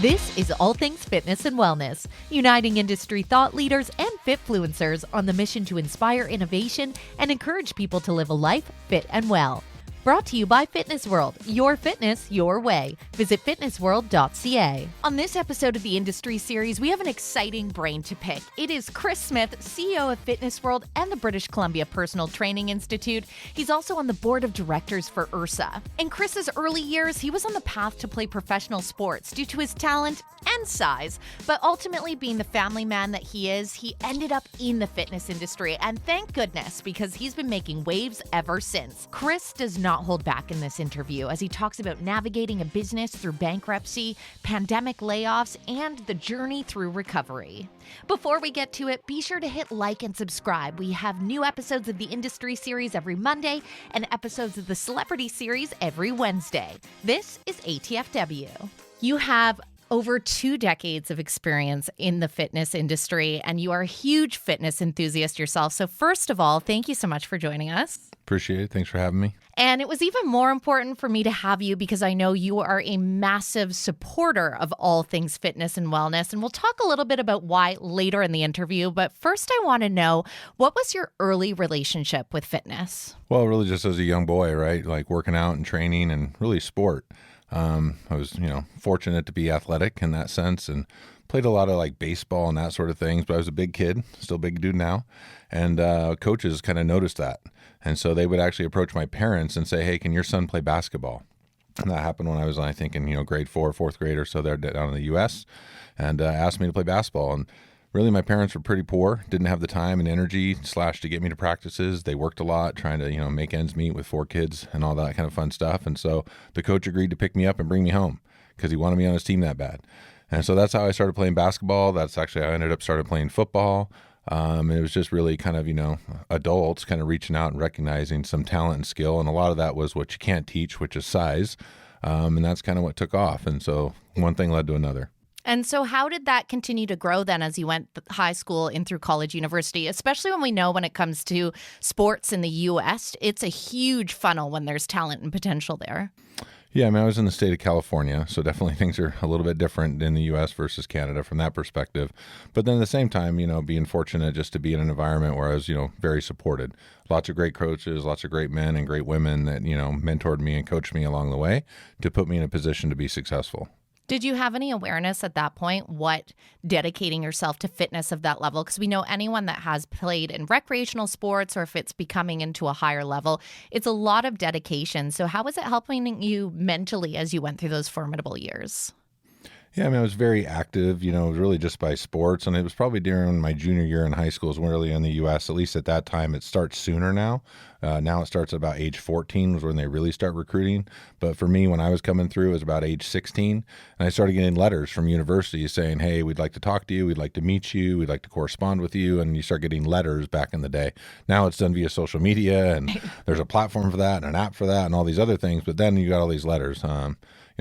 This is All Things Fitness and Wellness, uniting industry thought leaders and fitfluencers on the mission to inspire innovation and encourage people to live a life fit and well. Brought to you by Fitness World, your fitness, your way. Visit fitnessworld.ca. On this episode of the Industry Series, we have an exciting brain to pick. It is Chris Smith, CEO of Fitness World and the British Columbia Personal Training Institute. He's also on the board of directors for IHRSA. In Chris's early years, he was on the path to play professional sports due to his talent and size. But ultimately, being the family man that he is, he ended up in the fitness industry. And thank goodness, because he's been making waves ever since. Chris does not hold back in this interview as he talks about navigating a business through bankruptcy, pandemic layoffs, and the journey through recovery. Before we get to it, be sure to hit like and subscribe. We have new episodes of the Industry Series every Monday and episodes of the Celebrity Series every Wednesday. This is ATFW. You have over 2 decades of experience in the fitness industry, and you are a huge fitness enthusiast yourself. So first of all, thank you so much for joining us. Appreciate it. Thanks for having me. And it was even more important for me to have you because I know you are a massive supporter of all things fitness and wellness. And we'll talk a little bit about why later in the interview. But first, I want to know, what was your early relationship with fitness? Well, really just as a young boy, right? Like working out and training and really sport. I was, fortunate to be athletic in that sense and played a lot of like baseball and that sort of things. But I was a big kid, still a big dude now. And coaches kind of noticed that. And so they would actually approach my parents and say, hey, can your son play basketball? And that happened when I was, I think, in grade 4, 4th grade or so there down in the U.S. and asked me to play basketball. And really, my parents were pretty poor, didn't have the time and energy / to get me to practices. They worked a lot trying to, make ends meet with 4 kids and all that kind of fun stuff. And so the coach agreed to pick me up and bring me home because he wanted me on his team that bad. And so that's how I started playing basketball. That's actually how I ended up started playing football. And it was just really kind of, adults kind of reaching out and recognizing some talent and skill. And a lot of that was what you can't teach, which is size. And that's kind of what took off. And so one thing led to another. And so how did that continue to grow then as you went high school in through college, university, especially when we know when it comes to sports in the U.S., it's a huge funnel when there's talent and potential there? Yeah, I was in the state of California, so definitely things are a little bit different in the U.S. versus Canada from that perspective. But then at the same time, being fortunate just to be in an environment where I was, very supported. Lots of great coaches, lots of great men and great women that, mentored me and coached me along the way to put me in a position to be successful. Did you have any awareness at that point what dedicating yourself to fitness of that level? Because we know anyone that has played in recreational sports or if it's becoming into a higher level, it's a lot of dedication. So how was it helping you mentally as you went through those formidable years? Yeah, I was very active, really just by sports. And it was probably during my junior year in high school is when really in the U.S., at least at that time, it starts sooner now. Now it starts about age 14 was when they really start recruiting. But for me, when I was coming through, it was about age 16. And I started getting letters from universities saying, hey, we'd like to talk to you. We'd like to meet you. We'd like to correspond with you. And you start getting letters back in the day. Now it's done via social media and there's a platform for that and an app for that and all these other things. But then you got all these letters.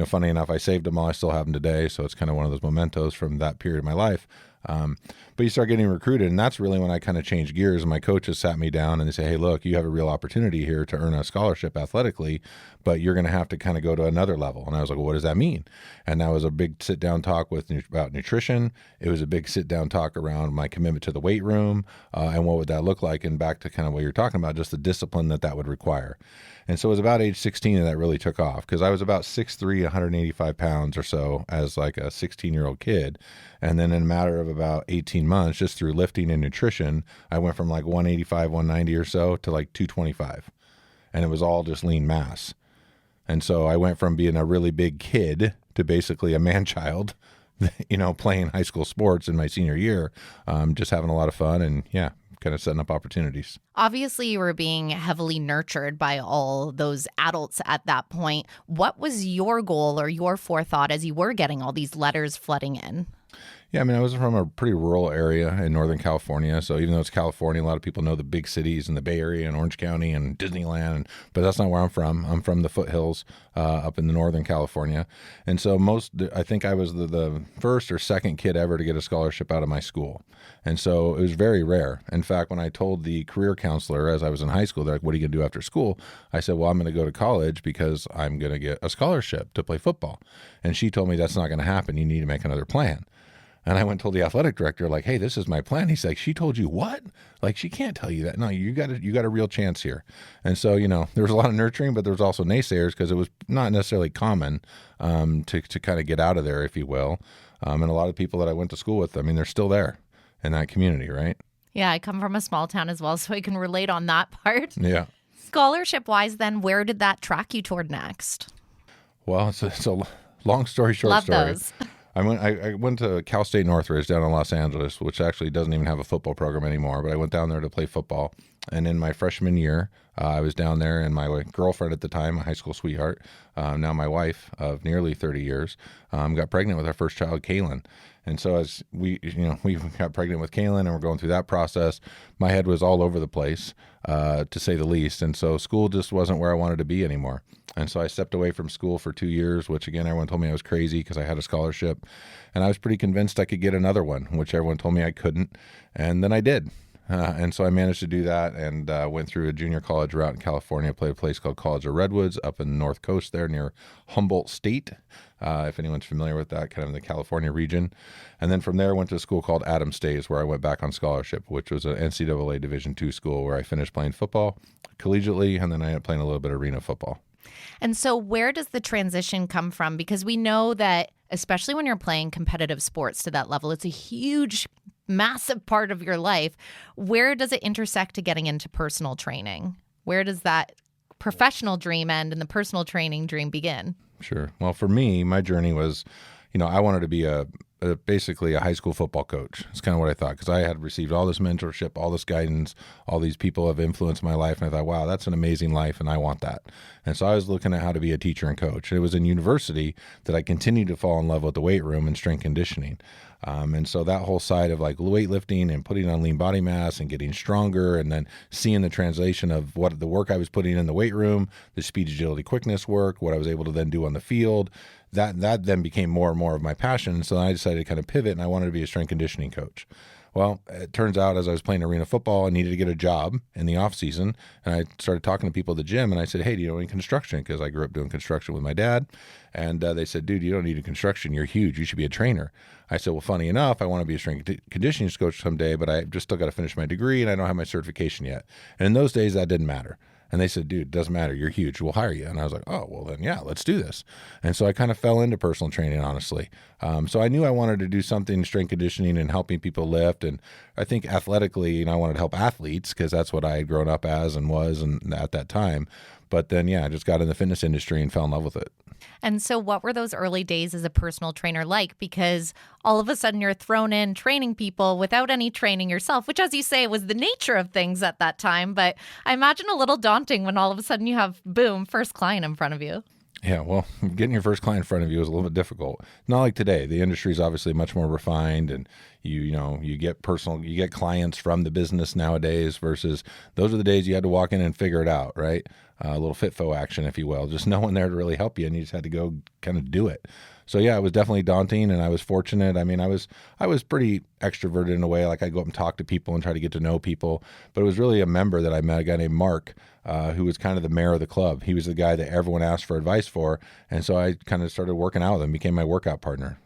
Funny enough, I saved them all. I still have them today. So it's kind of one of those mementos from that period of my life. But you start getting recruited, and that's really when I kind of changed gears. And my coaches sat me down and they say, hey, look, you have a real opportunity here to earn a scholarship athletically, but you're going to have to kind of go to another level. And I was like, well, what does that mean? And that was a big sit-down talk about nutrition. It was a big sit-down talk around my commitment to the weight room and what would that look like, and back to kind of what you're talking about, just the discipline that would require. And so it was about age 16 that really took off because I was about 6'3", 185 pounds or so as like a 16-year-old kid. And then in a matter of about 18 months, just through lifting and nutrition, I went from like 185, 190 or so to like 225. And it was all just lean mass. And so I went from being a really big kid to basically a man-child, playing high school sports in my senior year, just having a lot of fun and, kind of setting up opportunities. Obviously, you were being heavily nurtured by all those adults at that point. What was your goal or your forethought as you were getting all these letters flooding in? Yeah, I mean, I was from a pretty rural area in Northern California. So even though it's California, a lot of people know the big cities in the Bay Area and Orange County and Disneyland, but that's not where I'm from. I'm from the foothills up in the Northern California. And so I think I was the first or second kid ever to get a scholarship out of my school. And so it was very rare. In fact, when I told the career counselor as I was in high school, they're like, what are you going to do after school? I said, well, I'm going to go to college because I'm going to get a scholarship to play football. And she told me that's not going to happen. You need to make another plan. And I went and told the athletic director, like, hey, this is my plan. He's like, she told you what? Like, she can't tell you that. No, you got a real chance here. And so, there was a lot of nurturing, but there was also naysayers because it was not necessarily common to kind of get out of there, if you will. And a lot of people that I went to school with, I mean, they're still there in that community, right? Yeah, I come from a small town as well, so I can relate on that part. Yeah. Scholarship-wise, then, where did that track you toward next? Well, it's a long story, short Love story. Those. I went to Cal State Northridge down in Los Angeles, which actually doesn't even have a football program anymore, but I went down there to play football. And in my freshman year, I was down there, and my girlfriend at the time, a high school sweetheart, now my wife of nearly 30 years, got pregnant with our first child, Kaylin. And so as we got pregnant with Kaylin and we're going through that process, my head was all over the place, to say the least. And so school just wasn't where I wanted to be anymore. And so I stepped away from school for 2 years, which again, everyone told me I was crazy because I had a scholarship. And I was pretty convinced I could get another one, which everyone told me I couldn't. And then I did. And so I managed to do that and went through a junior college route in California, played a place called College of Redwoods up in the North Coast there near Humboldt State, if anyone's familiar with that, kind of in the California region. And then from there, went to a school called Adams State, where I went back on scholarship, which was an NCAA Division II school where I finished playing football collegiately, and then I ended up playing a little bit of arena football. And so where does the transition come from? Because we know that, especially when you're playing competitive sports to that level, it's a huge, massive part of your life. Where does it intersect to getting into personal training? Where does that professional dream end and the personal training dream begin? Sure. Well, for me, my journey was, I wanted to be basically a high school football coach. It's kind of what I thought, because I had received all this mentorship, all this guidance, all these people have influenced my life. And I thought, wow, that's an amazing life, and I want that. And so I was looking at how to be a teacher and coach. And it was in university that I continued to fall in love with the weight room and strength conditioning. And so that whole side of like weightlifting and putting on lean body mass and getting stronger, and then seeing the translation of what the work I was putting in the weight room, the speed, agility, quickness work, what I was able to then do on the field, that then became more and more of my passion. So I decided to kind of pivot, and I wanted to be a strength conditioning coach. Well, it turns out as I was playing arena football, I needed to get a job in the off season, and I started talking to people at the gym, and I said, hey, do you know any construction? Because I grew up doing construction with my dad, and they said, dude, you don't need a construction. You're huge. You should be a trainer. I said, well, funny enough, I want to be a strength conditioning coach someday, but I just still got to finish my degree, and I don't have my certification yet. And in those days, that didn't matter. And they said, dude, it doesn't matter. You're huge. We'll hire you. And I was like, oh, well, then, yeah, let's do this. And so I kind of fell into personal training, honestly. So I knew I wanted to do something in strength conditioning and helping people lift. And I think athletically, I wanted to help athletes because that's what I had grown up as and was and at that time. But then, I just got in the fitness industry and fell in love with it. And so what were those early days as a personal trainer like? Because all of a sudden you're thrown in training people without any training yourself, which, as you say, was the nature of things at that time. But I imagine a little daunting when all of a sudden you have, boom, first client in front of you. Yeah, well, getting your first client in front of you is a little bit difficult. Not like today. The industry is obviously much more refined, and you get clients from the business nowadays versus those are the days you had to walk in and figure it out, right? A little FitFo action, if you will. Just no one there to really help you, and you just had to go kind of do it. So yeah, it was definitely daunting, and I was fortunate. I mean, I was pretty extroverted in a way. Like I go up and talk to people and try to get to know people. But it was really a member that I met, a guy named Mark, who was kind of the mayor of the club. He was the guy that everyone asked for advice for, and so I kind of started working out with him, became my workout partner.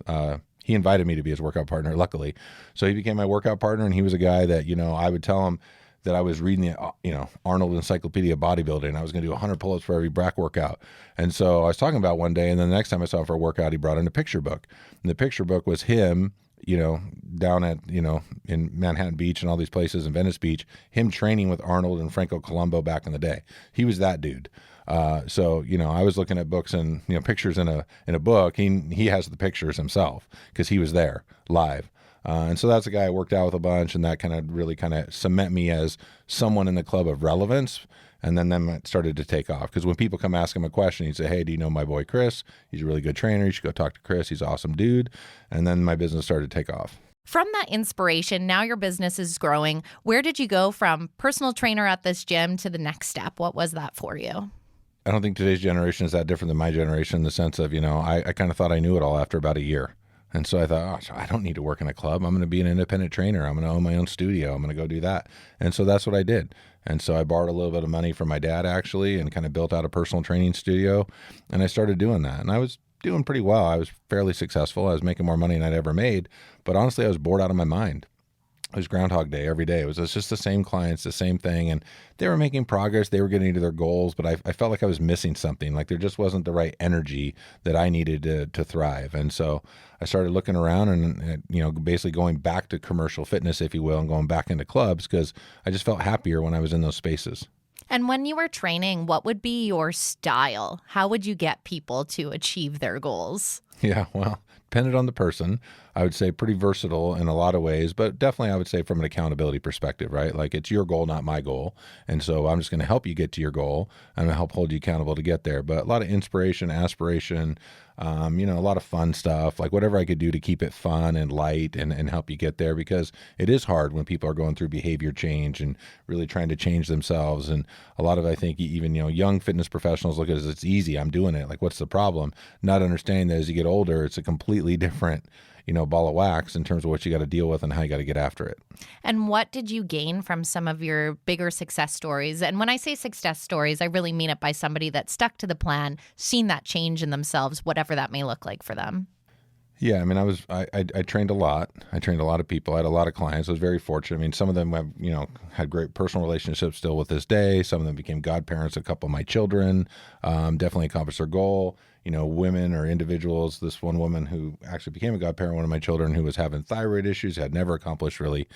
He invited me to be his workout partner, luckily. So he became my workout partner, and he was a guy that, I would tell him that I was reading the, Arnold Encyclopedia of Bodybuilding, and I was going to do 100 pull-ups for every back workout. And so I was talking about one day, and then the next time I saw him for a workout, he brought in a picture book. And the picture book was him, down at, in Manhattan Beach and all these places in Venice Beach, him training with Arnold and Franco Columbu back in the day. He was that dude. So, I was looking at books and, pictures in a book. He has the pictures himself because he was there live. And so that's a guy I worked out with a bunch, and that really cement me as someone in the club of relevance. And then it started to take off, because when people come ask him a question, he'd say, hey, do you know my boy Chris? He's a really good trainer. You should go talk to Chris. He's an awesome dude. And then my business started to take off. From that inspiration, now your business is growing. Where did you go from personal trainer at this gym to the next step? What was that for you? I don't think today's generation is that different than my generation, in the sense of, I kind of thought I knew it all after about a year. And so I thought, I don't need to work in a club. I'm going to be an independent trainer. I'm going to own my own studio. I'm going to go do that. And so that's what I did. And so I borrowed a little bit of money from my dad, actually, and kind of built out a personal training studio. And I started doing that. And I was doing pretty well. I was fairly successful. I was making more money than I'd ever made. But honestly, I was bored out of my mind. It was Groundhog Day every day. It was just the same clients, the same thing. And they were making progress. They were getting to their goals. But I felt like I was missing something. Like there just wasn't the right energy that I needed to thrive. And so I started looking around and, basically going back to commercial fitness, if you will, and going back into clubs, because I just felt happier when I was in those spaces. And when you were training, what would be your style? How would you get people to achieve their goals? Yeah, well, depended on the person. I would say pretty versatile in a lot of ways, but definitely I would say from an accountability perspective, right? Like it's your goal, not my goal. And so I'm just going to help you get to your goal. I'm going to help hold you accountable to get there. But a lot of inspiration, aspiration, a lot of fun stuff, like whatever I could do to keep it fun and light and help you get there, because it is hard when people are going through behavior change and really trying to change themselves. And a lot of, I think, even, young fitness professionals look at it as it's easy. I'm doing it. Like, what's the problem? Not understanding that as you get older, it's a completely different ball of wax in terms of what you got to deal with and how you got to get after it. And what did you gain from some of your bigger success stories? And when I say success stories, I really mean it by somebody that stuck to the plan, seen that change in themselves, whatever that may look like for them. Yeah, I mean, I trained a lot. I trained a lot of people. I had a lot of clients. I was very fortunate. I mean, some of them have, had great personal relationships still with this day. Some of them became godparents, a couple of my children, definitely accomplished their goal. Women or individuals, this one woman who actually became a godparent, one of my children, who was having thyroid issues, had never accomplished really,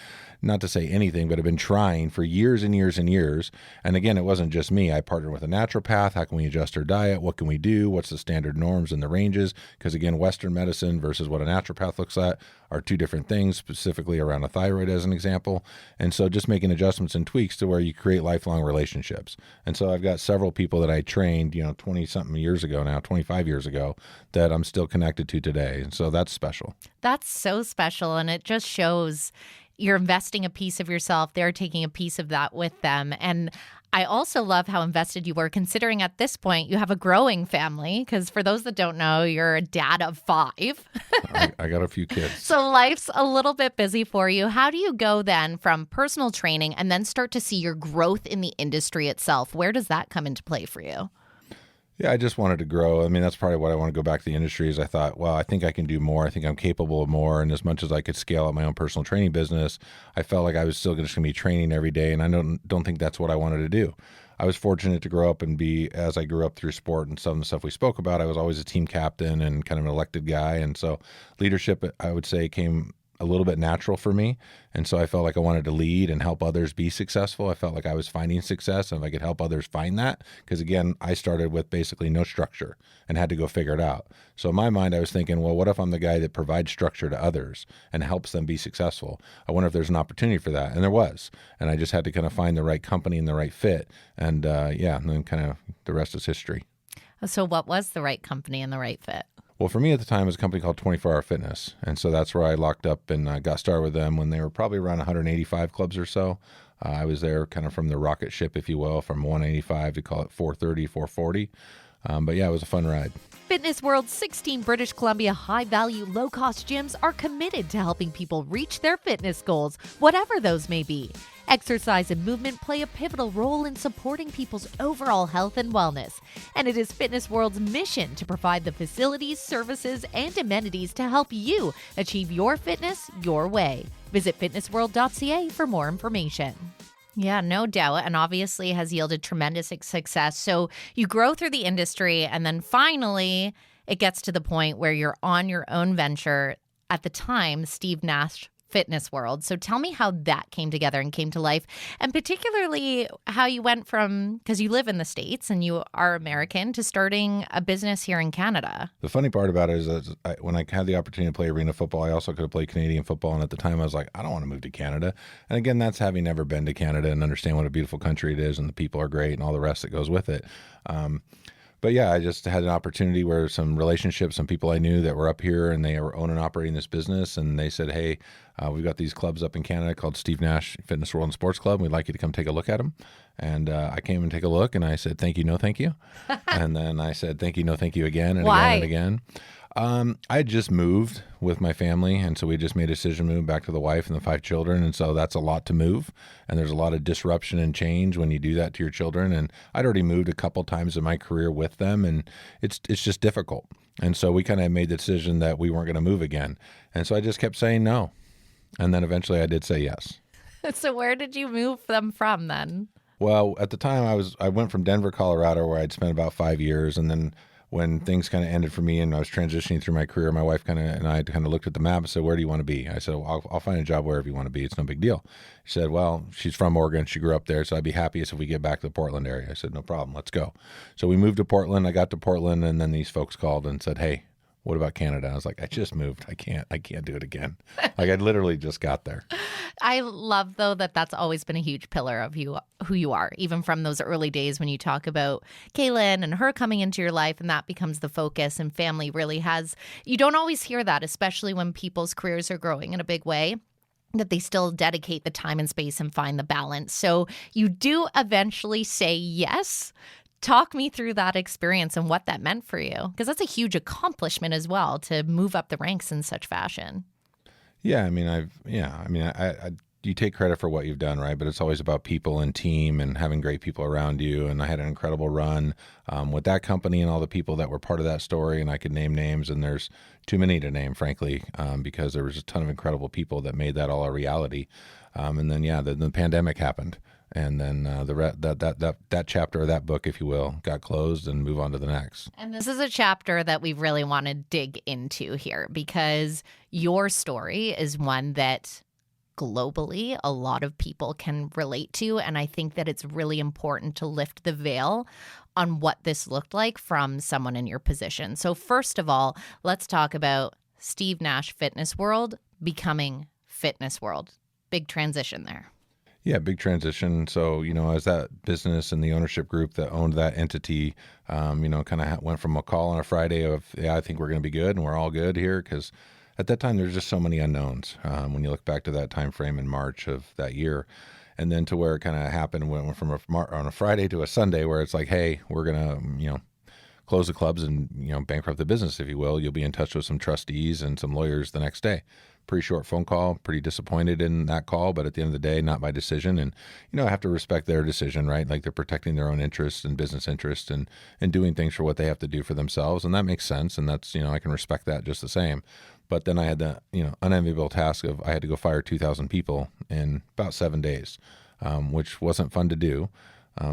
not to say anything, but had been trying for years and years and years. And again, it wasn't just me. I partnered with a naturopath. How can we adjust her diet? What can we do? What's the standard norms and the ranges? Because again, Western medicine versus what a naturopath looks at are two different things, specifically around a thyroid as an example. And so just making adjustments and tweaks to where you create lifelong relationships. And so I've got several people that I trained, 20 something years ago now, 25 years ago, that I'm still connected to today. And so that's special. That's so special. And it just shows you're investing a piece of yourself. They're taking a piece of that with them. And I also love how invested you were, considering at this point you have a growing family, because for those that don't know, you're a dad of 5. I got a few kids. So life's a little bit busy for you. How do you go then from personal training and then start to see your growth in the industry itself? Where does that come into play for you? Yeah, I just wanted to grow. I mean, that's probably what I want to go back to the industry is I thought, well, I think I can do more. I think I'm capable of more. And as much as I could scale up my own personal training business, I felt like I was still just going to be training every day. And I don't think that's what I wanted to do. I was fortunate to grow up and be, as I grew up through sport and some of the stuff we spoke about, I was always a team captain and kind of an elected guy. And so leadership, I would say, came a little bit natural for me. And so I felt like I wanted to lead and help others be successful. I felt like I was finding success and if I could help others find that, because again, I started with basically no structure and had to go figure it out. So in my mind, I was thinking, well, what if I'm the guy that provides structure to others and helps them be successful? I wonder if there's an opportunity for that. And there was. And I just had to kind of find the right company and the right fit. And and then kind of the rest is history. So what was the right company and the right fit? Well, for me at the time, it was a company called 24 Hour Fitness. And so that's where I locked up and got started with them when they were probably around 185 clubs or so. I was there kind of from the rocket ship, if you will, from 185 to call it 430, 440. But yeah, it was a fun ride. Fitness World's 16 British Columbia high-value, low-cost gyms are committed to helping people reach their fitness goals, whatever those may be. Exercise and movement play a pivotal role in supporting people's overall health and wellness, and it is Fitness World's mission to provide the facilities, services, and amenities to help you achieve your fitness your way. Visit fitnessworld.ca for more information. Yeah, no doubt. And obviously has yielded tremendous success. So you grow through the industry and then finally it gets to the point where you're on your own venture. At the time, Steve Nash fitness world. So tell me how that came together and came to life, and particularly how you went from, because you live in the States and you are American, to starting a business here in Canada. The funny part about it is that when I had the opportunity to play arena football, I also could have played Canadian football. And at the time I was like, I don't want to move to Canada. And again, that's having never been to Canada and understand what a beautiful country it is and the people are great and all the rest that goes with it. But yeah, I just had an opportunity where some relationships, some people I knew that were up here and they were owning and operating this business. And they said, hey, we've got these clubs up in Canada called Steve Nash Fitness World and Sports Club. We'd like you to come take a look at them. And I came and take a look and I said, thank you, no, thank you. And then I said, thank you, no, thank you again and Why? again and again. I had just moved with my family, and so we just made a decision to move back to the wife and the 5 children, and so that's a lot to move, and there's a lot of disruption and change when you do that to your children, and I'd already moved a couple times in my career with them, and it's just difficult, and so we kind of made the decision that we weren't going to move again, and so I just kept saying no, and then eventually I did say yes. So where did you move them from then? Well, at the time I went from Denver, Colorado, where I'd spent about 5 years, and then when things kind of ended for me and I was transitioning through my career, my wife and I looked at the map and said, where do you want to be? I said, well, I'll find a job wherever you want to be. It's no big deal. She said, well, she's from Oregon. She grew up there. So I'd be happiest if we get back to the Portland area. I said, no problem. Let's go. So we moved to Portland. I got to Portland and then these folks called and said, hey, what about Canada? I was like, I just moved. I can't do it again. Like I literally just got there. I love, though, that that's always been a huge pillar of who you are, even from those early days when you talk about Kaylin and her coming into your life and that becomes the focus, and family really has, you don't always hear that, especially when people's careers are growing in a big way, that they still dedicate the time and space and find the balance. So you do eventually say yes. Talk me through that experience and what that meant for you, because that's a huge accomplishment as well to move up the ranks in such fashion. Yeah, I you take credit for what you've done, right? But it's always about people and team and having great people around you. And I had an incredible run with that company and all the people that were part of that story. And I could name names, and there's too many to name, frankly, because there was a ton of incredible people that made that all a reality. And then, the pandemic happened. And then that chapter of that book, if you will, got closed and move on to the next. And this is a chapter that we really want to dig into here, because your story is one that globally a lot of people can relate to. And I think that it's really important to lift the veil on what this looked like from someone in your position. So first of all, let's talk about Steve Nash Fitness World becoming Fitness World. Big transition there. Yeah, big transition. So, as that business and the ownership group that owned that entity, kind of went from a call on a Friday of, I think we're going to be good and we're all good here. Because at that time, there's just so many unknowns when you look back to that time frame in March of that year. And then to where it kind of happened, went from on a Friday to a Sunday where it's like, hey, we're going to, close the clubs and, bankrupt the business, if you will. You'll be in touch with some trustees and some lawyers the next day. Pretty short phone call, pretty disappointed in that call, but at the end of the day, not my decision. And, I have to respect their decision, right? Like they're protecting their own interests and business interests and doing things for what they have to do for themselves. And that makes sense. And that's, I can respect that just the same. But then I had the, unenviable task of I had to go fire 2,000 people in about 7 days, which wasn't fun to do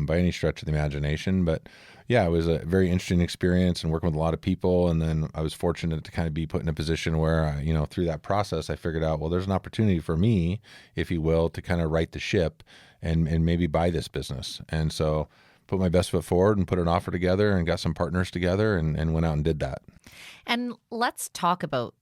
by any stretch of the imagination. But yeah, it was a very interesting experience and working with a lot of people. And then I was fortunate to kind of be put in a position where, through that process, I figured out, well, there's an opportunity for me, if you will, to kind of right the ship and maybe buy this business. And so put my best foot forward and put an offer together and got some partners together and went out and did that. And let's talk about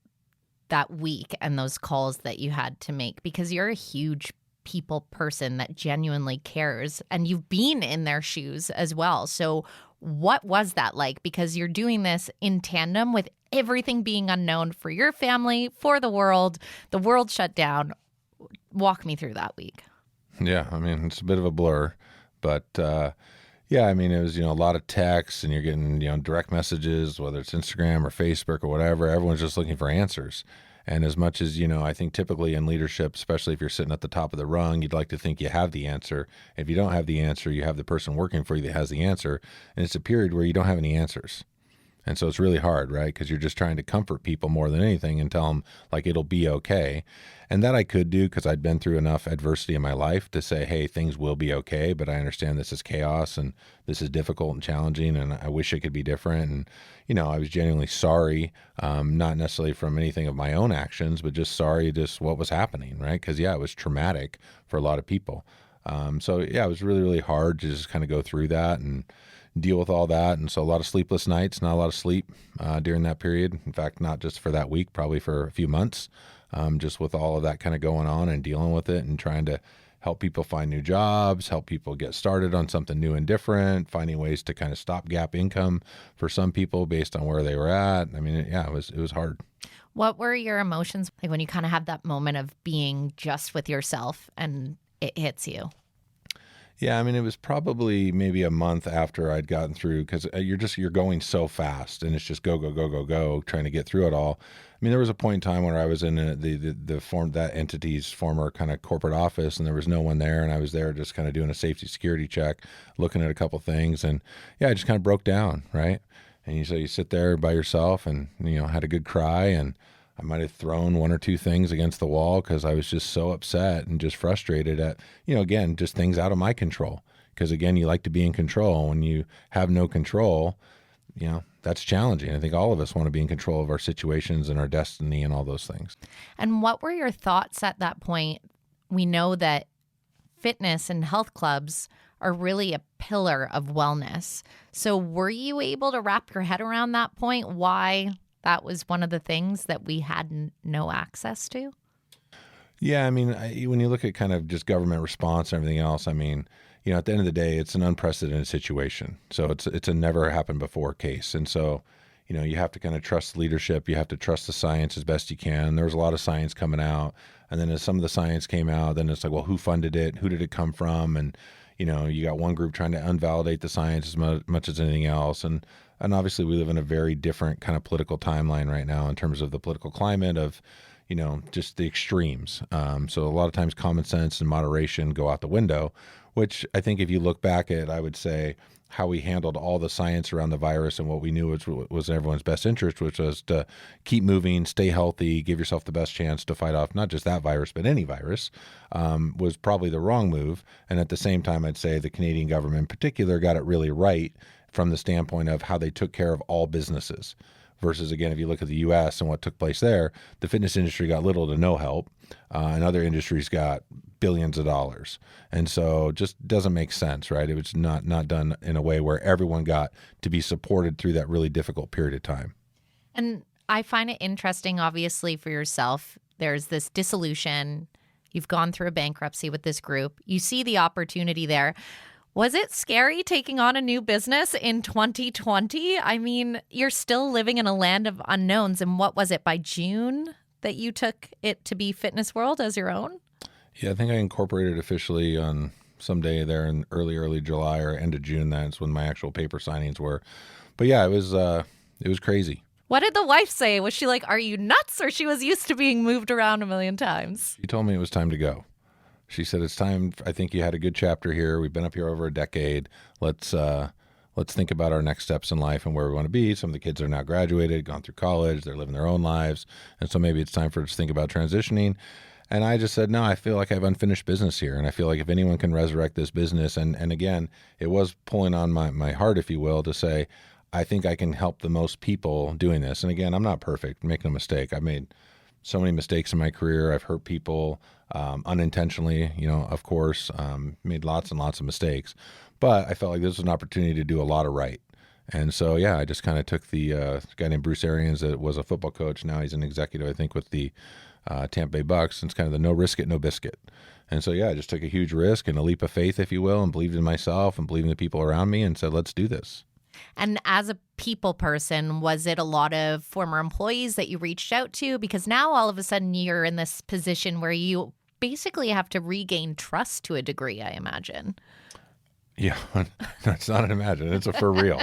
that week and those calls that you had to make, because you're a huge people person that genuinely cares, and you've been in their shoes as well. So what was that like? Because you're doing this in tandem with everything being unknown for your family, for the world shut down. Walk me through that week. Yeah, it's a bit of a blur, but it was, a lot of texts and you're getting, direct messages, whether it's Instagram or Facebook or whatever. Everyone's just looking for answers. And as much as, I think typically in leadership, especially if you're sitting at the top of the rung, you'd like to think you have the answer. If you don't have the answer, you have the person working for you that has the answer. And it's a period where you don't have any answers. And so it's really hard, right? Because you're just trying to comfort people more than anything and tell them like it'll be okay. And that I could do because I'd been through enough adversity in my life to say, hey, things will be okay, but I understand this is chaos and this is difficult and challenging and I wish it could be different. And, I was genuinely sorry, not necessarily from anything of my own actions, but just sorry just what was happening, right? Because, it was traumatic for a lot of people. It was really, really hard to just kind of go through that and deal with all that. And so a lot of sleepless nights, not a lot of sleep during that period. In fact, not just for that week, probably for a few months, just with all of that kind of going on and dealing with it and trying to help people find new jobs, help people get started on something new and different, finding ways to kind of stopgap income for some people based on where they were at. I mean, it was hard. What were your emotions like when you kind of have that moment of being just with yourself and it hits you? Yeah, I mean, it was probably maybe a month after I'd gotten through because you're going so fast and it's just go, go, go, go, go, trying to get through it all. I mean, there was a point in time where I was in that entity's former kind of corporate office and there was no one there. And I was there just kind of doing a safety security check, looking at a couple things. And I just kind of broke down, right? And so you sit there by yourself and, had a good cry and I might have thrown one or two things against the wall because I was just so upset and just frustrated at, again, just things out of my control. Because again, you like to be in control. When you have no control, that's challenging. I think all of us want to be in control of our situations and our destiny and all those things. And what were your thoughts at that point? We know that fitness and health clubs are really a pillar of wellness. So were you able to wrap your head around that point? Why that was one of the things that we had no access to? Yeah, I mean, when you look at kind of just government response and everything else, I mean, at the end of the day, it's an unprecedented situation. So it's a never happened before case. And so, you have to kind of trust the leadership. You have to trust the science as best you can. There was a lot of science coming out. And then as some of the science came out, then it's like, well, who funded it? Who did it come from? And, you got one group trying to invalidate the science as much as anything else. And obviously we live in a very different kind of political timeline right now in terms of the political climate of, just the extremes. So a lot of times common sense and moderation go out the window, which I think if you look back at, I would say, how we handled all the science around the virus and what we knew was in everyone's best interest, which was to keep moving, stay healthy, give yourself the best chance to fight off not just that virus, but any virus, was probably the wrong move. And at the same time, I'd say the Canadian government in particular got it really right from the standpoint of how they took care of all businesses. Versus, again, if you look at the U.S. and what took place there, the fitness industry got little to no help, and other industries got billions of dollars. And so just doesn't make sense, right? It was not done in a way where everyone got to be supported through that really difficult period of time. And I find it interesting, obviously, for yourself. There's this dissolution. You've gone through a bankruptcy with this group. You see the opportunity there. Was it scary taking on a new business in 2020? I mean, you're still living in a land of unknowns. And what was it, by June that you took it to be Fitness World as your own? Yeah, I think I incorporated officially on some day there in early July or end of June. That's when my actual paper signings were. But yeah, it was crazy. What did the wife say? Was she like, are you nuts? Or she was used to being moved around a million times? She told me it was time to go. She said, it's time. I think you had a good chapter here. We've been up here over a decade. Let's think about our next steps in life and where we want to be. Some of the kids are now graduated, gone through college. They're living their own lives. And so maybe it's time for us to think about transitioning. And I just said, no, I feel like I have unfinished business here. And I feel like if anyone can resurrect this business, and again, it was pulling on my heart, if you will, to say, I think I can help the most people doing this. And again, I'm not perfect, make no mistake. I've made so many mistakes in my career. I've hurt people unintentionally, of course, made lots and lots of mistakes. But I felt like this was an opportunity to do a lot of right. And so, I just kind of took the guy named Bruce Arians that was a football coach. Now he's an executive, I think, with the Tampa Bay Bucks. It's kind of the no risk it, no biscuit. And so, I just took a huge risk and a leap of faith, if you will, and believed in myself and believed in the people around me and said, let's do this. And as a people person, was it a lot of former employees that you reached out to? Because now all of a sudden you're in this position where you basically have to regain trust to a degree, I imagine. Yeah, it's not an imagine. It's a for real.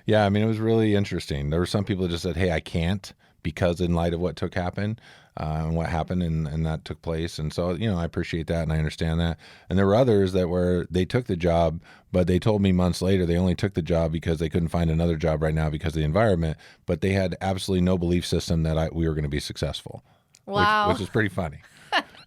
Yeah, I mean, it was really interesting. There were some people that just said, hey, I can't because in light of what happen. and what happened, and that took place. And so, I appreciate that and I understand that. And there were others that they took the job, but they told me months later they only took the job because they couldn't find another job right now because of the environment, but they had absolutely no belief system that we were going to be successful. Wow. Which is pretty funny.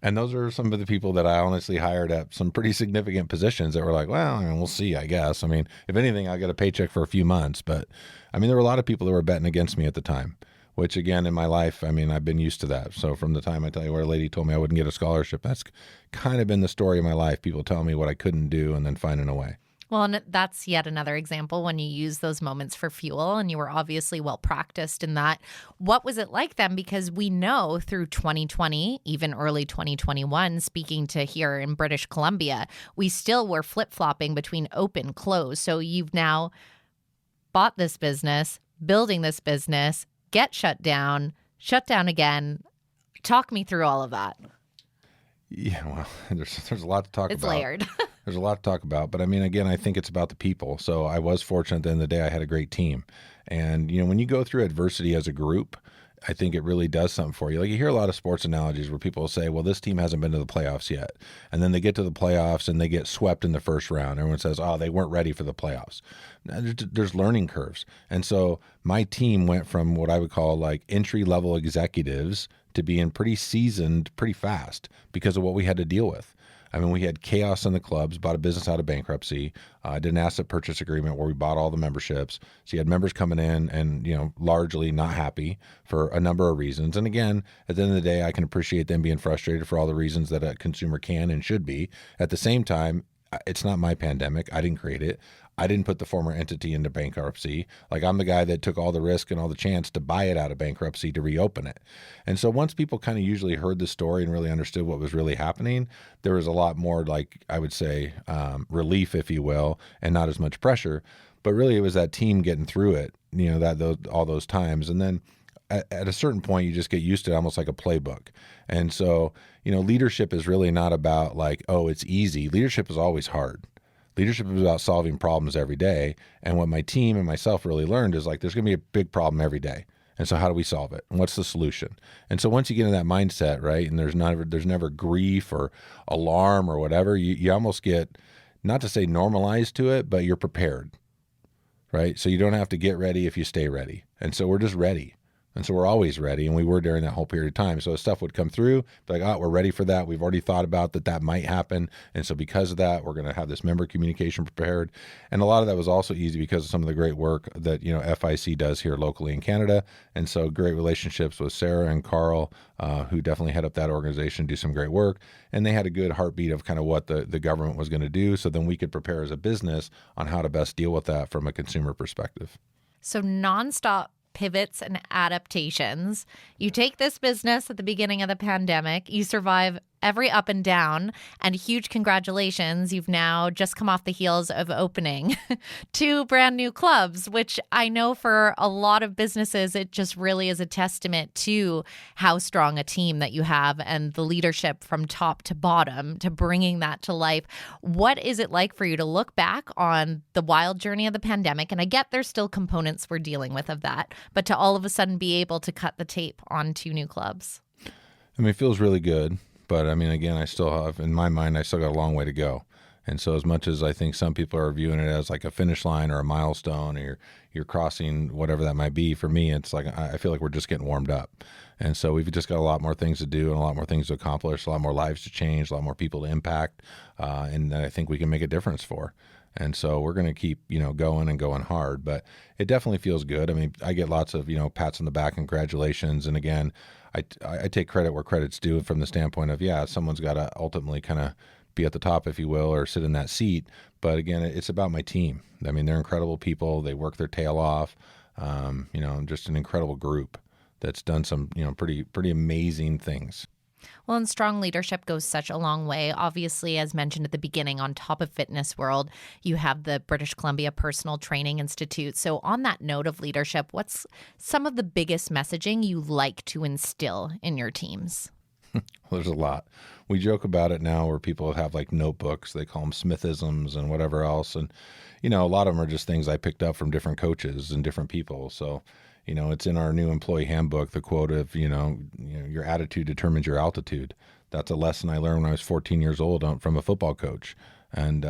And those are some of the people that I honestly hired at some pretty significant positions that were like, well, we'll see, I guess. I mean, if anything, I got a paycheck for a few months. But, there were a lot of people that were betting against me at the time, which, again, in my life, I've been used to that. So from the time I tell you where a lady told me I wouldn't get a scholarship, that's kind of been the story of my life. People telling me what I couldn't do and then finding a way. Well, and that's yet another example when you use those moments for fuel, and you were obviously well practiced in that. What was it like then? Because we know through 2020, even early 2021, speaking to here in British Columbia, we still were flip-flopping between open, close. So you've now bought this business, building this business, get shut down again. Talk me through all of that. Yeah, well, there's a lot to talk about. It's layered. There's a lot to talk about. But again, I think it's about the people. So I was fortunate at the end of the day, I had a great team. And, when you go through adversity as a group, I think it really does something for you. Like you hear a lot of sports analogies where people say, well, this team hasn't been to the playoffs yet. And then they get to the playoffs and they get swept in the first round. Everyone says, oh, they weren't ready for the playoffs. There's learning curves. And so my team went from what I would call like entry-level executives to being pretty seasoned pretty fast because of what we had to deal with. We had chaos in the clubs, bought a business out of bankruptcy, did an asset purchase agreement where we bought all the memberships. So you had members coming in and, largely not happy for a number of reasons. And again, at the end of the day, I can appreciate them being frustrated for all the reasons that a consumer can and should be. At the same time, it's not my pandemic. I didn't create it. I didn't put the former entity into bankruptcy. Like I'm the guy that took all the risk and all the chance to buy it out of bankruptcy to reopen it. And so once people kind of usually heard the story and really understood what was really happening, there was a lot more, like I would say, relief, if you will, and not as much pressure. But really it was that team getting through it, all those times. And then at a certain point, you just get used to it, almost like a playbook. And so, leadership is really not about like, oh, it's easy. Leadership is always hard. Leadership is about solving problems every day. And what my team and myself really learned is like, there's going to be a big problem every day. And so how do we solve it? And what's the solution? And so once you get in that mindset, right, and there's never grief or alarm or whatever, you almost get, not to say normalized to it, but you're prepared, right? So you don't have to get ready if you stay ready. And so we're just ready. And so we're always ready, and we were during that whole period of time. So stuff would come through, be like, oh, we're ready for that. We've already thought about that might happen. And so because of that, we're going to have this member communication prepared. And a lot of that was also easy because of some of the great work that, FIC does here locally in Canada. And so great relationships with Sarah and Carl, who definitely head up that organization, do some great work. And they had a good heartbeat of kind of what the government was going to do. So then we could prepare as a business on how to best deal with that from a consumer perspective. So nonstop pivots and adaptations. You take this business at the beginning of the pandemic, you survive every up and down, and huge congratulations. You've now just come off the heels of opening 2 brand new clubs, which I know for a lot of businesses, it just really is a testament to how strong a team that you have and the leadership from top to bottom to bringing that to life. What is it like for you to look back on the wild journey of the pandemic? And I get there's still components we're dealing with of that, but to all of a sudden be able to cut the tape on 2 new clubs. It feels really good. But again, I still have, in my mind, I still got a long way to go. And so as much as I think some people are viewing it as like a finish line or a milestone or you're crossing whatever that might be, for me, it's like I feel like we're just getting warmed up. And so we've just got a lot more things to do and a lot more things to accomplish, a lot more lives to change, a lot more people to impact, and that I think we can make a difference for. And so we're going to keep, going and going hard. But it definitely feels good. I get lots of, pats on the back and congratulations. And again, I take credit where credit's due from the standpoint of, someone's got to ultimately kind of be at the top, if you will, or sit in that seat. But again, it's about my team. They're incredible people. They work their tail off. Just an incredible group that's done some, pretty amazing things. Well, and strong leadership goes such a long way. Obviously, as mentioned at the beginning, on top of Fitness World, you have the British Columbia Personal Training Institute. So on that note of leadership, what's some of the biggest messaging you like to instill in your teams? Well, there's a lot. We joke about it now where people have like notebooks. They call them Smithisms and whatever else. And, a lot of them are just things I picked up from different coaches and different people. So, It's in our new employee handbook, the quote of, your attitude determines your altitude. That's a lesson I learned when I was 14 years old from a football coach. And,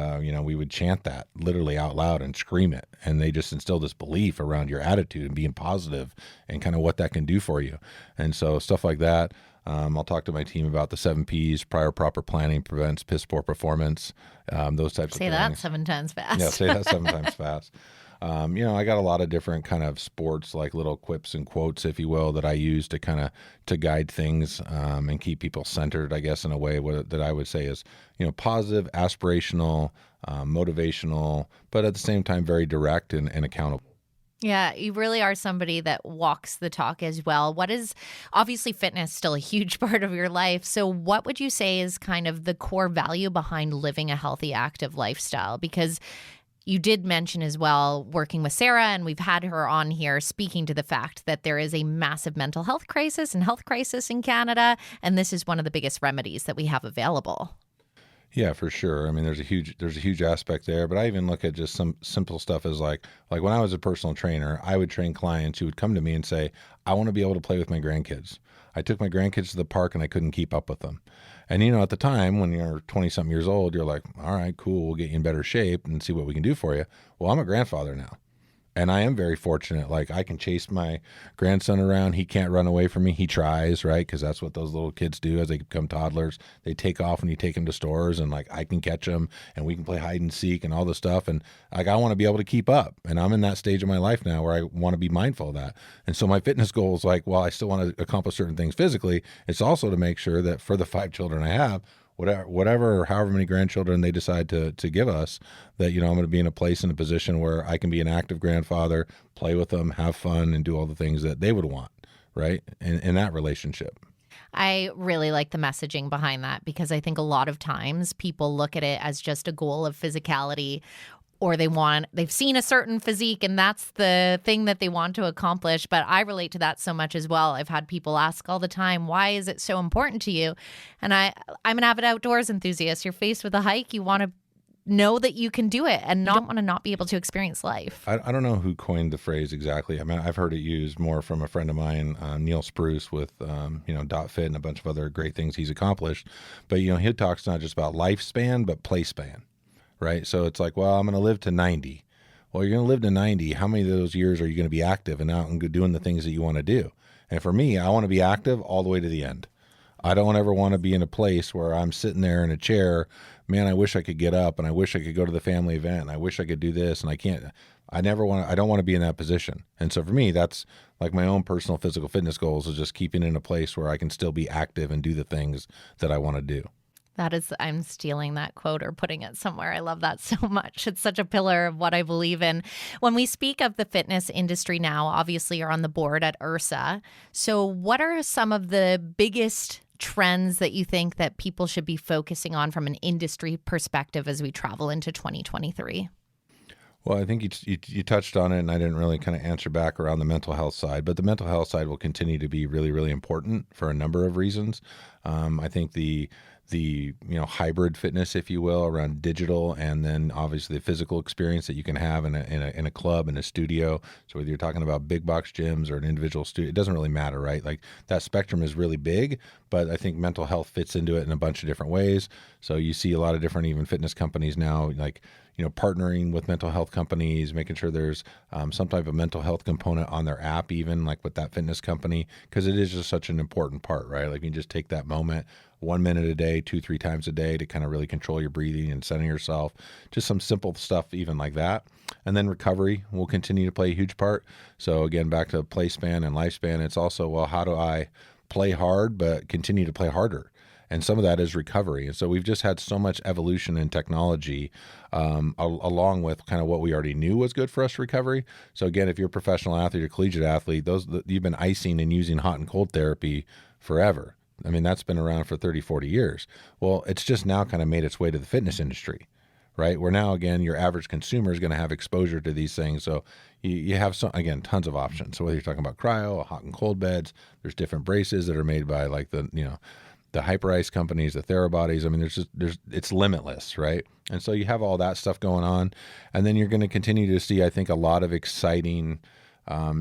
we would chant that literally out loud and scream it. And they just instilled this belief around your attitude and being positive and kind of what that can do for you. And so stuff like that. I'll talk to my team about the 7 Ps: prior proper planning prevents piss poor performance. Those types of things. Say that 7 times fast. Yeah, say that 7 times fast. I got a lot of different kind of sports, like little quips and quotes, if you will, that I use to guide things and keep people centered, I guess, in a way that I would say is, positive, aspirational, motivational, but at the same time, very direct and accountable. Yeah, you really are somebody that walks the talk as well. Obviously fitness still a huge part of your life. So what would you say is kind of the core value behind living a healthy, active lifestyle? Because you did mention as well working with Sarah, and we've had her on here speaking to the fact that there is a massive mental health crisis and health crisis in Canada, and this is one of the biggest remedies that we have available. Yeah, for sure. I mean, there's a huge aspect there, but I even look at just some simple stuff as like when I was a personal trainer, I would train clients who would come to me and say, I want to be able to play with my grandkids. I took my grandkids to the park and I couldn't keep up with them. And, at the time when you're 20-something years old, you're like, all right, cool, we'll get you in better shape and see what we can do for you. Well, I'm a grandfather now. And I am very fortunate. Like, I can chase my grandson around. He can't run away from me. He tries, right? Because that's what those little kids do as they become toddlers. They take off when you take them to stores, and I can catch them, and we can play hide and seek and all this stuff. And I want to be able to keep up. And I'm in that stage of my life now where I want to be mindful of that. And so my fitness goal is while I still want to accomplish certain things physically, it's also to make sure that for the 5 children I have, whatever or however many grandchildren they decide to give us, that, I'm going to be in a place, in a position where I can be an active grandfather, play with them, have fun, and do all the things that they would want, right? In that relationship. I really like the messaging behind that, because I think a lot of times people look at it as just a goal of physicality, or they've seen a certain physique and that's the thing that they want to accomplish. But I relate to that so much as well. I've had people ask all the time, why is it so important to you? And I'm an avid outdoors enthusiast. You're faced with a hike, you want to know that you can do it and not want to not be able to experience life. I don't know who coined the phrase exactly. I mean, I've heard it used more from a friend of mine, Neil Spruce, with, Dot Fit and a bunch of other great things he's accomplished. But, he talks not just about lifespan, but play span. Right? So it's like, well, I'm going to live to 90. Well, you're going to live to 90. How many of those years are you going to be active and out and doing the things that you want to do? And for me, I want to be active all the way to the end. I don't ever want to be in a place where I'm sitting there in a chair. Man, I wish I could get up, and I wish I could go to the family event, and I wish I could do this, and I can't. I don't want to be in that position. And so for me, that's like my own personal physical fitness goals, is just keeping in a place where I can still be active and do the things that I want to do. I'm stealing that quote or putting it somewhere. I love that so much. It's such a pillar of what I believe in. When we speak of the fitness industry now, obviously you're on the board at IHRSA. So what are some of the biggest trends that you think that people should be focusing on from an industry perspective as we travel into 2023? Well, I think you touched on it, and I didn't really kind of answer back around the mental health side, but the mental health side will continue to be really, really important for a number of reasons. I think the hybrid fitness, if you will, around digital, and then obviously the physical experience that you can have in a club, in a studio. So whether you're talking about big box gyms or an individual studio, it doesn't really matter, right? Like, that spectrum is really big, but I think mental health fits into it in a bunch of different ways. So you see a lot of different even fitness companies now, like, partnering with mental health companies, making sure there's some type of mental health component on their app, even like with that fitness company, because it is just such an important part, right? Like, you just take that moment, 1 minute a day, 2-3 times a day, to kind of really control your breathing and center yourself. Just some simple stuff, even like that. And then recovery will continue to play a huge part. So again, back to play span and lifespan, it's also, well, how do I play hard but continue to play harder? And some of that is recovery. And so we've just had so much evolution in technology along with kind of what we already knew was good for us recovery. So again, if you're a professional athlete or collegiate athlete, you've been icing and using hot and cold therapy forever. I mean, that's been around for 30, 40 years. Well, it's just now kind of made its way to the fitness industry, right? Where now, again, your average consumer is going to have exposure to these things. So you have, tons of options. So whether you're talking about cryo, hot and cold beds, there's different braces that are made by like the HyperIce companies, the Therabodies. I mean, it's limitless, right? And so you have all that stuff going on. And then you're going to continue to see, I think, a lot of exciting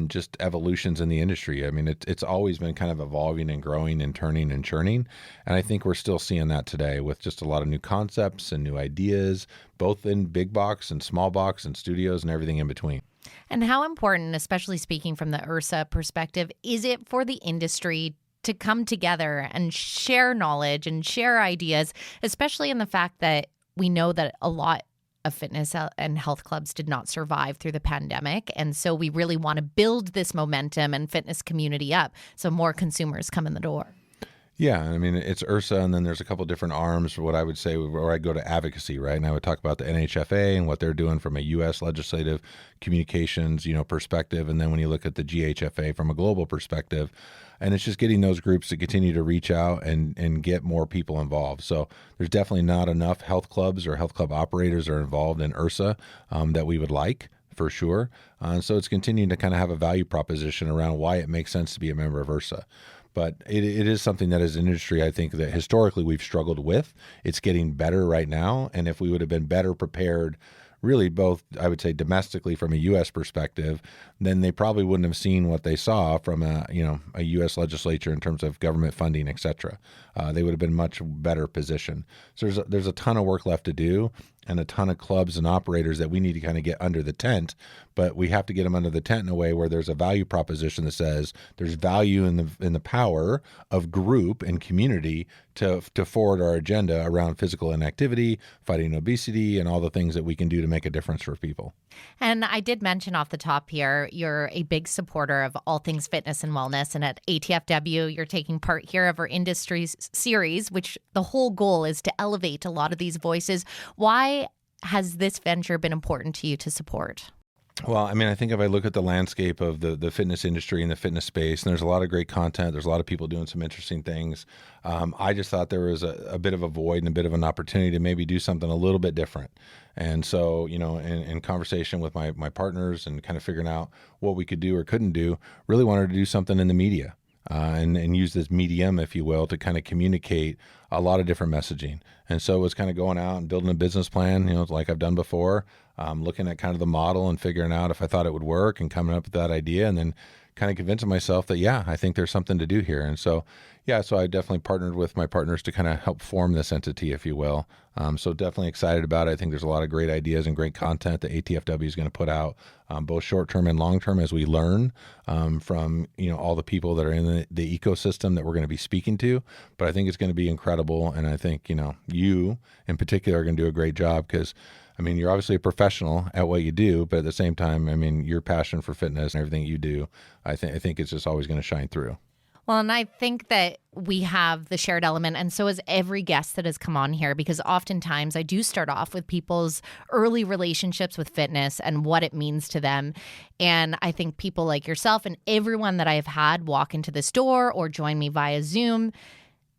just evolutions in the industry. I mean, it's always been kind of evolving and growing and turning and churning. And I think we're still seeing that today with just a lot of new concepts and new ideas, both in big box and small box and studios and everything in between. And how important, especially speaking from the IHRSA perspective, is it for the industry to come together and share knowledge and share ideas, especially in the fact that we know that a lot of fitness and health clubs did not survive through the pandemic. And so we really want to build this momentum and fitness community up so more consumers come in the door. Yeah, I mean, it's IHRSA, and then there's a couple of different arms for what I would say, where I go to advocacy, right? And I would talk about the NHFA and what they're doing from a U.S. legislative communications, perspective. And then when you look at the GHFA from a global perspective, and it's just getting those groups to continue to reach out and get more people involved. So there's definitely not enough health clubs or health club operators are involved in IHRSA that we would like, for sure. And so it's continuing to kind of have a value proposition around why it makes sense to be a member of IHRSA. But it is something that as an industry, I think that historically we've struggled with. It's getting better right now. And if we would have been better prepared, really both, I would say domestically from a U.S. perspective, then they probably wouldn't have seen what they saw from a U.S. legislature in terms of government funding, et cetera. They would have been much better positioned. So there's a ton of work left to do and a ton of clubs and operators that we need to kind of get under the tent, but we have to get them under the tent in a way where there's a value proposition that says there's value in the power of group and community to forward our agenda around physical inactivity, fighting obesity, and all the things that we can do to make a difference for people. And I did mention off the top here, you're a big supporter of all things fitness and wellness. And at ATFW, you're taking part here of our industry series, which the whole goal is to elevate a lot of these voices. Why has this venture been important to you to support? Well, I mean, I think if I look at the landscape of the fitness industry and the fitness space, and there's a lot of great content, there's a lot of people doing some interesting things. I just thought there was a bit of a void and a bit of an opportunity to maybe do something a little bit different. And so, in conversation with my partners and kind of figuring out what we could do or couldn't do, really wanted to do something in the media. And use this medium, if you will, to kind of communicate a lot of different messaging. And so it was kind of going out and building a business plan, like I've done before, looking at kind of the model and figuring out if I thought it would work and coming up with that idea and then kind of convincing myself that, yeah, I think there's something to do here. And so, so I definitely partnered with my partners to kind of help form this entity, if you will. So definitely excited about it. I think there's a lot of great ideas and great content that ATFW is going to put out, both short-term and long-term, as we learn from, all the people that are in the ecosystem that we're going to be speaking to. But I think it's going to be incredible. And I think, you in particular are going to do a great job because, you're obviously a professional at what you do, but at the same time, your passion for fitness and everything you do, I think it's just always going to shine through. Well, and I think that we have the shared element, and so has every guest that has come on here, because oftentimes I do start off with people's early relationships with fitness and what it means to them. And I think people like yourself and everyone that I have had walk into this door or join me via Zoom,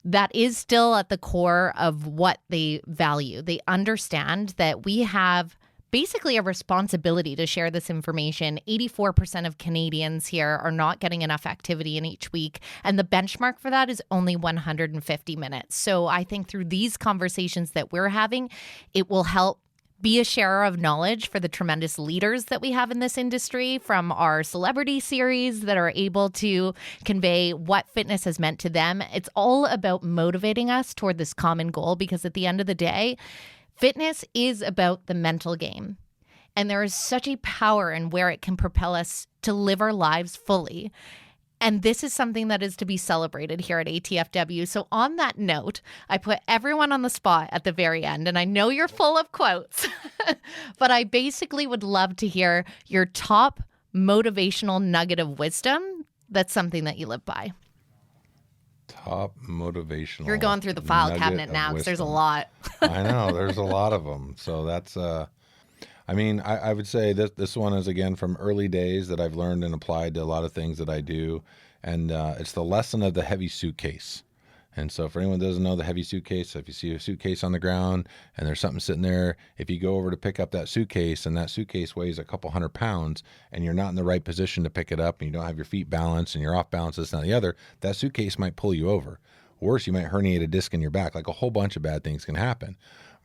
that is still at the core of what they value. They understand that we have basically a responsibility to share this information. 84% of Canadians here are not getting enough activity in each week, and the benchmark for that is only 150 minutes. So I think through these conversations that we're having, it will help be a sharer of knowledge for the tremendous leaders that we have in this industry, from our celebrity series that are able to convey what fitness has meant to them. It's all about motivating us toward this common goal, because at the end of the day, fitness is about the mental game. And there is such a power in where it can propel us to live our lives fully. And this is something that is to be celebrated here at ATFW. So on that note, I put everyone on the spot at the very end. And I know you're full of quotes, but I basically would love to hear your top motivational nugget of wisdom. That's something that you live by. Top motivational. You're going through the file cabinet now because there's a lot. I know, there's a lot of them. So that's, I would say this one is, again, from early days that I've learned and applied to a lot of things that I do. And it's the lesson of the heavy suitcase. And so for anyone who doesn't know the heavy suitcase, if you see a suitcase on the ground and there's something sitting there, if you go over to pick up that suitcase and that suitcase weighs a couple 100 pounds and you're not in the right position to pick it up and you don't have your feet balanced and you're off balance, this and the other, that suitcase might pull you over. Worse, you might herniate a disc in your back. Like, a whole bunch of bad things can happen.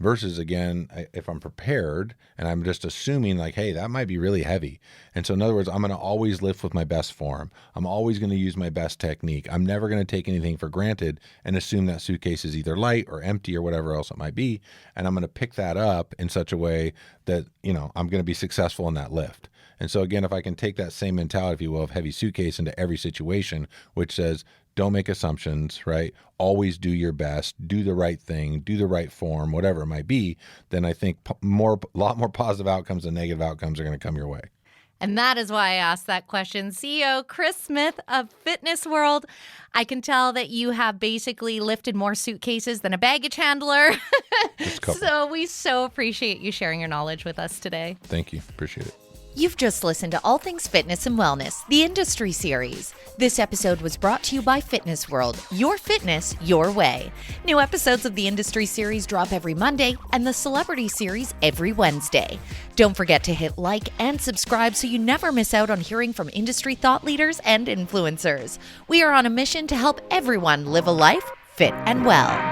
versus again, if I'm prepared and I'm just assuming like, hey, that might be really heavy. And so in other words, I'm going to always lift with my best form. I'm always going to use my best technique. I'm never going to take anything for granted and assume that suitcase is either light or empty or whatever else it might be. And I'm going to pick that up in such a way that, I'm going to be successful in that lift. And so again, if I can take that same mentality, if you will, of heavy suitcase into every situation, which says, don't make assumptions, right? Always do your best, do the right thing, do the right form, whatever it might be, then I think a lot more positive outcomes than negative outcomes are going to come your way. And that is why I asked that question. CEO Chris Smith of Fitness World. I can tell that you have basically lifted more suitcases than a baggage handler. So we so appreciate you sharing your knowledge with us today. Thank you. Appreciate it. You've just listened to All Things Fitness and Wellness, the Industry Series. This episode was brought to you by Fitness World, your fitness, your way. New episodes of the Industry Series drop every Monday and the Celebrity Series every Wednesday. Don't forget to hit like and subscribe so you never miss out on hearing from industry thought leaders and influencers. We are on a mission to help everyone live a life fit and well.